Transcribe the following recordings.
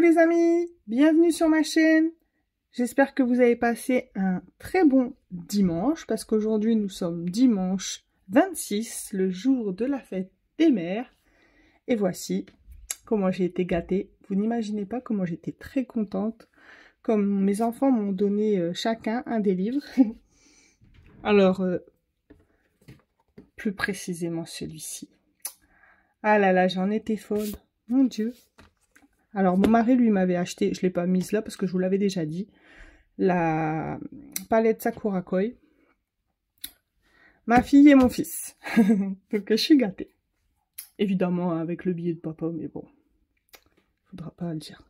les amis, bienvenue sur ma chaîne. J'espère que vous avez passé un très bon dimanche parce qu'aujourd'hui nous sommes dimanche 26, le jour de la fête des mères. Et voici comment j'ai été gâtée. Vous n'imaginez pas comment j'étais très contente. Comme mes enfants m'ont donné chacun un des livres. Alors, plus précisément celui-ci. Ah là là, j'en étais folle. Mon Dieu. Alors, mon mari, lui, m'avait acheté, je ne l'ai pas mise là parce que je vous l'avais déjà dit, la palette Sakura Koi. Ma fille et mon fils. Donc, je suis gâtée. Évidemment, avec le billet de papa, mais bon, faudra pas le dire.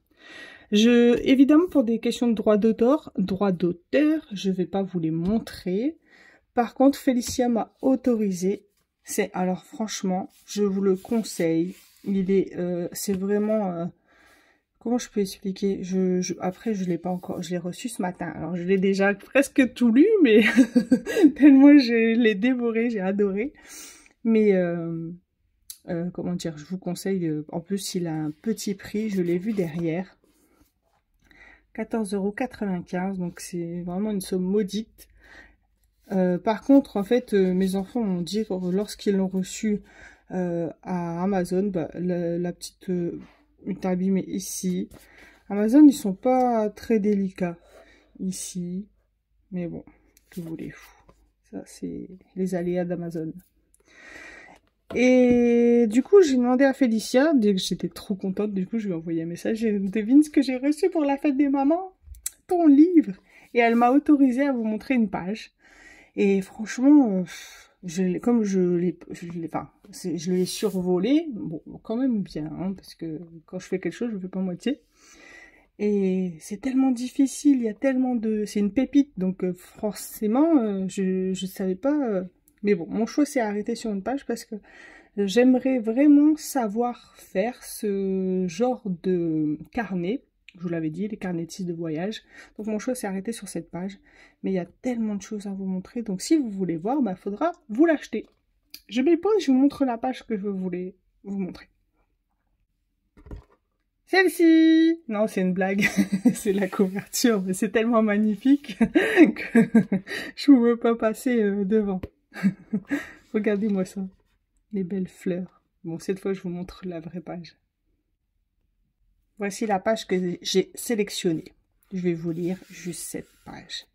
Évidemment, pour des questions de droit d'auteur, je vais pas vous les montrer. Par contre, Félicia m'a autorisé. Alors, franchement, je vous le conseille. C'est vraiment... comment je peux expliquer? Après, je l'ai pas encore, je l'ai reçu ce matin. Alors, je l'ai déjà presque tout lu, mais tellement je l'ai dévoré, j'ai adoré. Mais, comment dire, je vous conseille, en plus, il a un petit prix, je l'ai vu derrière. 14,95 €, donc c'est vraiment une somme maudite. Par contre, en fait, mes enfants m'ont dit, lorsqu'ils l'ont reçu à Amazon, bah, la petite... est abîmée ici. Amazon, ils sont pas très délicats ici. Mais bon, que voulez-vous? Ça, c'est les aléas d'Amazon. Et du coup, j'ai demandé à Félicia, dès que j'étais trop contente, du coup, je lui ai envoyé un message. Devine ce que j'ai reçu pour la fête des mamans? Ton livre! Et elle m'a autorisé à vous montrer une page. Et franchement, comme je l'ai survolé, bon, quand même bien, hein, parce que quand je fais quelque chose, je ne fais pas moitié. Et c'est tellement difficile, il y a tellement de... C'est une pépite, donc forcément, je ne savais pas... Mais bon, mon choix s'est arrêté sur une page parce que j'aimerais vraiment savoir faire ce genre de carnet. Je vous l'avais dit, les carnetistes de voyage. Donc mon choix s'est arrêté sur cette page. Mais il y a tellement de choses à vous montrer. Donc si vous voulez voir, bah, faudra vous l'acheter. Je mets pause, je vous montre la page que je voulais vous montrer. Celle-ci! Non, c'est une blague. C'est la couverture. Mais c'est tellement magnifique que je ne pouvais pas passer devant. Regardez-moi ça. Les belles fleurs. Bon, cette fois, je vous montre la vraie page. Voici la page que j'ai sélectionnée. Je vais vous lire juste cette page.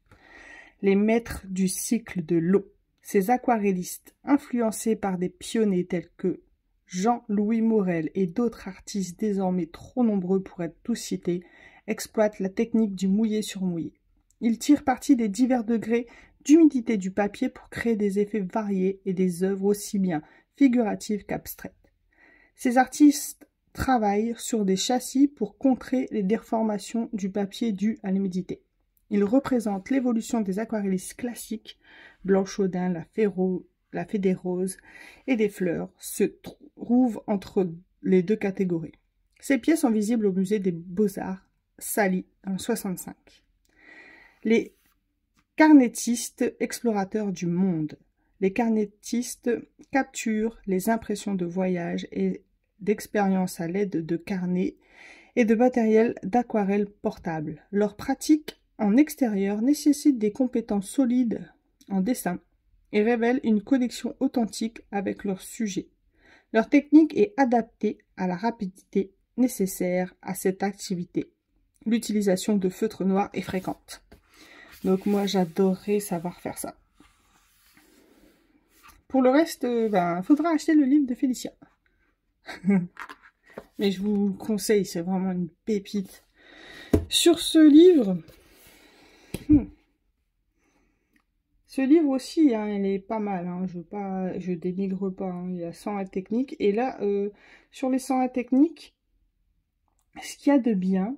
Les maîtres du cycle de l'eau. Ces aquarellistes, influencés par des pionniers tels que Jean-Louis Morel et d'autres artistes désormais trop nombreux pour être tous cités, exploitent la technique du mouillé sur mouillé. Ils tirent parti des divers degrés d'humidité du papier pour créer des effets variés et des œuvres aussi bien figuratives qu'abstraites. Ces artistes travaillent sur des châssis pour contrer les déformations du papier dues à l'humidité. Ils représentent l'évolution des aquarellistes classiques, Blanchaudin, la fée des roses et des fleurs, se trouvent entre les deux catégories. Ces pièces sont visibles au musée des Beaux-Arts, Sali, en 65. Les carnetistes explorateurs du monde. Les carnetistes capturent les impressions de voyage et d'expérience à l'aide de carnets et de matériel d'aquarelle portable. Leur pratique en extérieur nécessite des compétences solides en dessin et révèle une connexion authentique avec leur sujet. Leur technique est adaptée à la rapidité nécessaire à cette activité. L'utilisation de feutres noirs est fréquente. Donc moi, j'adorerais savoir faire ça. Pour le reste, faudra acheter le livre de Félicia. Mais je vous le conseille, c'est vraiment une pépite. Sur ce livre... Ce livre aussi, hein, il est pas mal. Hein, je dénigre pas. Hein, il y a 101 techniques. Et là, sur les 101 techniques, ce qu'il y a de bien,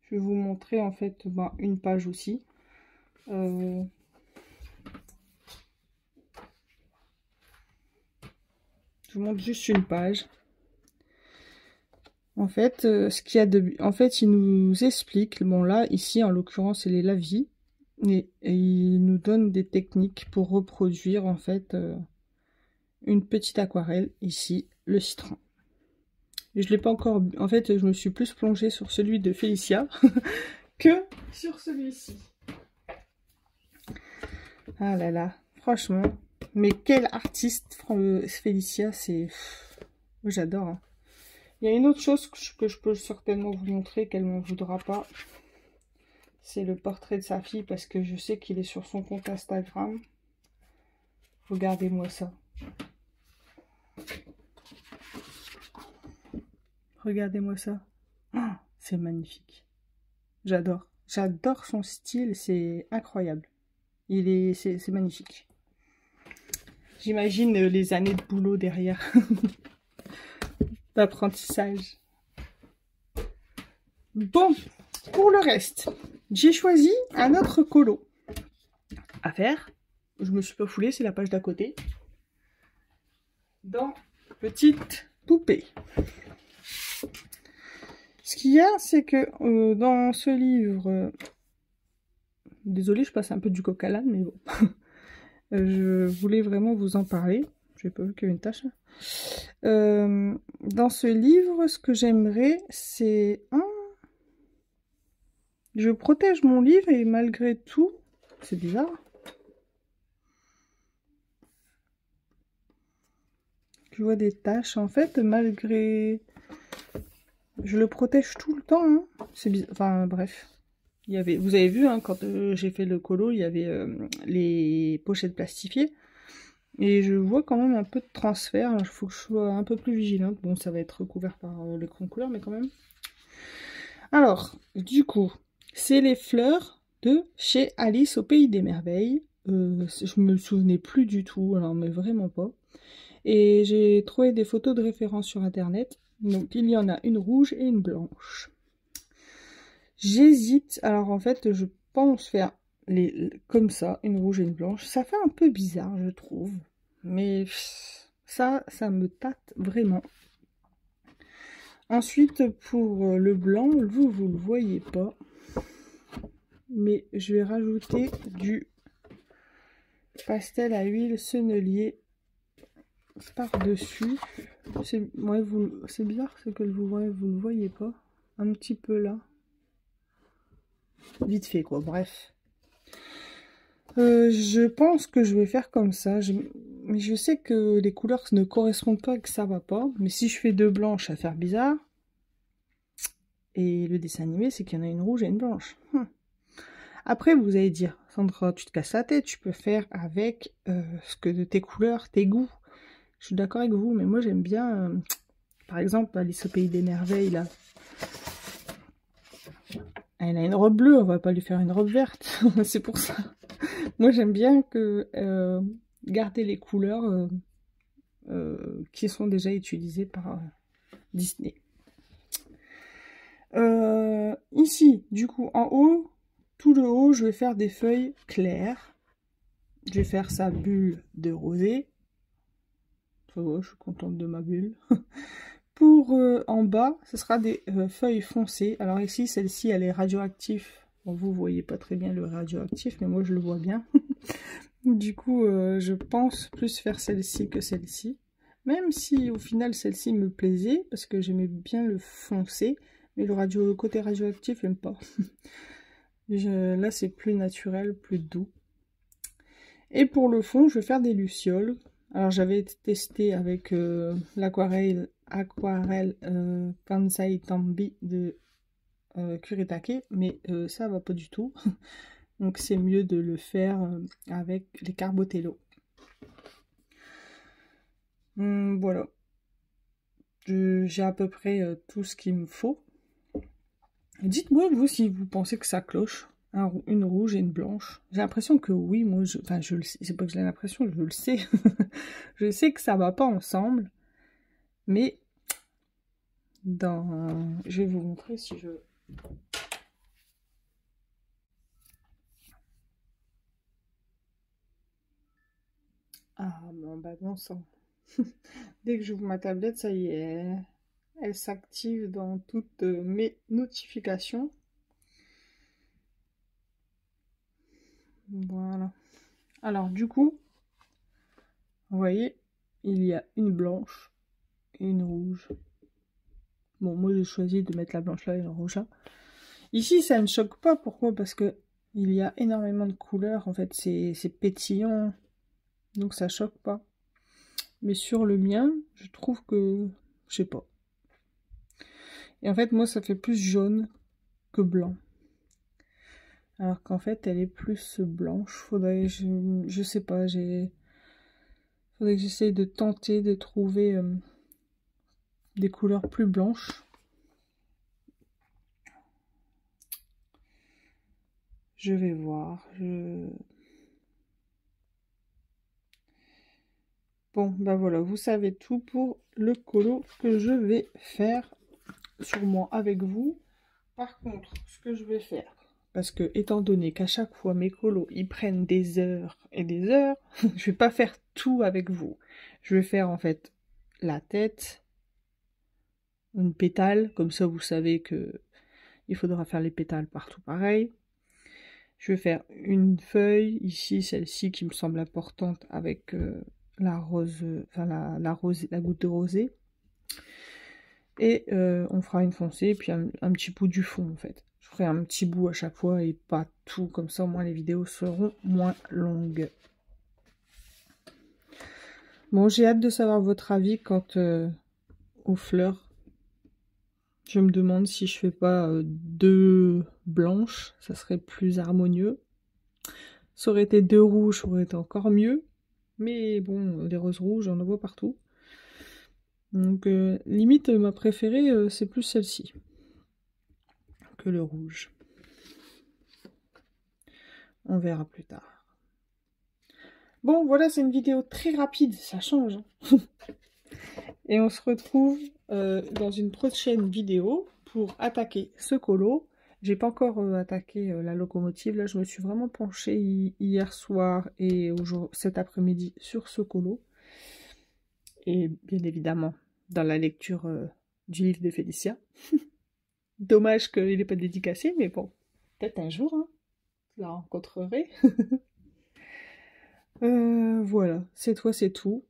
je vais vous montrer en fait une page aussi. Je vous montre juste une page. En fait, en fait, il nous explique. Bon là, ici, en l'occurrence, c'est les lavis. Et il nous donne des techniques pour reproduire en fait une petite aquarelle, ici le citron. Et je l'ai pas encore... En fait, je me suis plus plongée sur celui de Félicia que sur celui-ci. Ah là là, franchement. Mais quel artiste, Félicia, c'est... J'adore. Hein. Il y a une autre chose que je peux certainement vous montrer, qu'elle ne m'en voudra pas. C'est le portrait de sa fille, parce que je sais qu'il est sur son compte Instagram. Regardez-moi ça. Regardez-moi ça. Oh, c'est magnifique. J'adore. J'adore son style, c'est incroyable. C'est magnifique. J'imagine les années de boulot derrière. D'apprentissage. Bon, pour le reste, j'ai choisi un autre colo à faire. Je me suis pas foulée, c'est la page d'à côté. Dans Petite Poupée. Ce qu'il y a, c'est que dans ce livre... désolée, je passe un peu du coq à l'âne, mais bon. Je voulais vraiment vous en parler. J'ai pas vu qu'il y avait une tâche. Dans ce livre, ce que j'aimerais, c'est... je protège mon livre et malgré tout... C'est bizarre. Je vois des taches. En fait, malgré... Je le protège tout le temps. Hein. C'est bizarre. Enfin, bref. Il y avait... Vous avez vu, hein, quand j'ai fait le colo, il y avait les pochettes plastifiées. Et je vois quand même un peu de transfert. Il faut que je sois un peu plus vigilante. Bon, ça va être recouvert par l'écran couleur, mais quand même. Alors, du coup, c'est les fleurs de chez Alice au Pays des Merveilles. Je me souvenais plus du tout, alors mais vraiment pas. Et j'ai trouvé des photos de référence sur internet. Donc il y en a une rouge et une blanche. J'hésite. Alors en fait, je pense faire comme ça, une rouge et une blanche. Ça fait un peu bizarre, je trouve. Mais ça me tâte vraiment. Ensuite, pour le blanc, vous le voyez pas. Mais je vais rajouter du pastel à huile sennelier par-dessus. C'est bizarre, c'est que vous le voyez pas. Un petit peu là. Vite fait, quoi. Bref. Je pense que je vais faire comme ça. Mais je sais que les couleurs ne correspondent pas et que ça va pas. Mais si je fais deux blanches, ça va faire bizarre. Et le dessin animé, c'est qu'il y en a une rouge et une blanche. Après, vous allez dire, Sandra, tu te casses la tête, tu peux faire avec ce que de tes couleurs, tes goûts. Je suis d'accord avec vous, mais moi j'aime bien, par exemple, Alice au Pays des Merveilles, là. Elle a une robe bleue, on va pas lui faire une robe verte, c'est pour ça. Moi j'aime bien que garder les couleurs qui sont déjà utilisées par Disney. Ici, du coup, en haut, tout le haut, je vais faire des feuilles claires. Je vais faire sa bulle de rosée. Ça va, je suis contente de ma bulle. Pour en bas, ce sera des feuilles foncées. Alors ici, celle-ci, elle est radioactive. Bon, vous voyez pas très bien le radioactif, mais moi, je le vois bien. Du coup, je pense plus faire celle-ci que celle-ci. Même si, au final, celle-ci me plaisait, parce que j'aimais bien le foncé. Mais le côté radioactif, j'aime pas. Là, c'est plus naturel, plus doux. Et pour le fond, je vais faire des lucioles. Alors, j'avais testé avec l'aquarelle Kansai Tambi de Kuretake, mais ça va pas du tout. Donc, c'est mieux de le faire avec les Carbotello. Voilà. J'ai à peu près tout ce qu'il me faut. Dites-moi, vous, si vous pensez que ça cloche. Une rouge et une blanche. J'ai l'impression que oui, moi, je le sais. C'est pas que j'ai l'impression, je le sais. Je sais que ça va pas ensemble. Mais, je vais vous montrer si je... Ah, bon sang. Dès que j'ouvre ma tablette, ça y est. Elle s'active dans toutes mes notifications. Voilà. Alors, du coup, vous voyez, il y a une blanche et une rouge. Bon, moi j'ai choisi de mettre la blanche là et le rouge là. Ici, ça ne choque pas. Pourquoi? Parce que il y a énormément de couleurs. En fait, c'est pétillant. Donc ça choque pas. Mais sur le mien, je trouve que... Je sais pas. Et en fait, moi, ça fait plus jaune que blanc. Alors qu'en fait, elle est plus blanche. Faudrait... Je sais pas, faudrait que j'essaye de tenter de trouver des couleurs plus blanches. Je vais voir. Bon, bah voilà, vous savez tout pour le colo que je vais faire sûrement avec vous. Par contre, ce que je vais faire, parce que étant donné qu'à chaque fois mes colos ils prennent des heures et des heures, je vais pas faire tout avec vous. Je vais faire en fait la tête, une pétale, comme ça vous savez que il faudra faire les pétales partout pareil. Je vais faire une feuille, ici celle-ci qui me semble importante avec la rose, enfin la goutte de rosée. Et on fera une foncée et puis un petit bout du fond en fait. Je ferai un petit bout à chaque fois et pas tout, comme ça au moins les vidéos seront moins longues. Bon, j'ai hâte de savoir votre avis quant aux fleurs. Je me demande si je fais pas deux blanches, ça serait plus harmonieux. Ça aurait été deux rouges, ça aurait été encore mieux. Mais bon, les roses rouges, on en voit partout. Donc limite, ma préférée, c'est plus celle-ci que le rouge. On verra plus tard. Bon, voilà, c'est une vidéo très rapide, ça change. Et on se retrouve dans une prochaine vidéo pour attaquer ce colo. J'ai pas encore attaqué la locomotive. Là, je me suis vraiment penchée hier soir et cet après-midi sur ce colo. Et bien évidemment, dans la lecture du livre de Félicia. Dommage qu'il n'est pas dédicacé, mais bon, peut-être un jour, hein, je la rencontrerai. Voilà, cette fois c'est tout.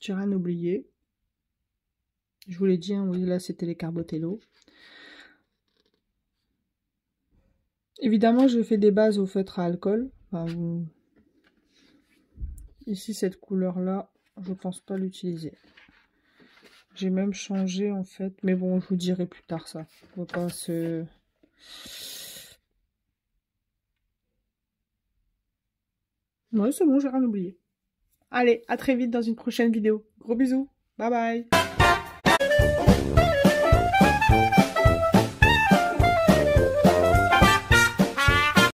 J'ai rien oublié. Je vous l'ai dit, hein, oui, là c'était les Carbotello. Évidemment, je fais des bases au feutre à alcool. Enfin, ici, cette couleur-là, je pense pas l'utiliser. J'ai même changé en fait, mais bon, je vous dirai plus tard ça. On va pas se... Ouais, c'est bon, j'ai rien oublié. Allez, à très vite dans une prochaine vidéo. Gros bisous. Bye bye.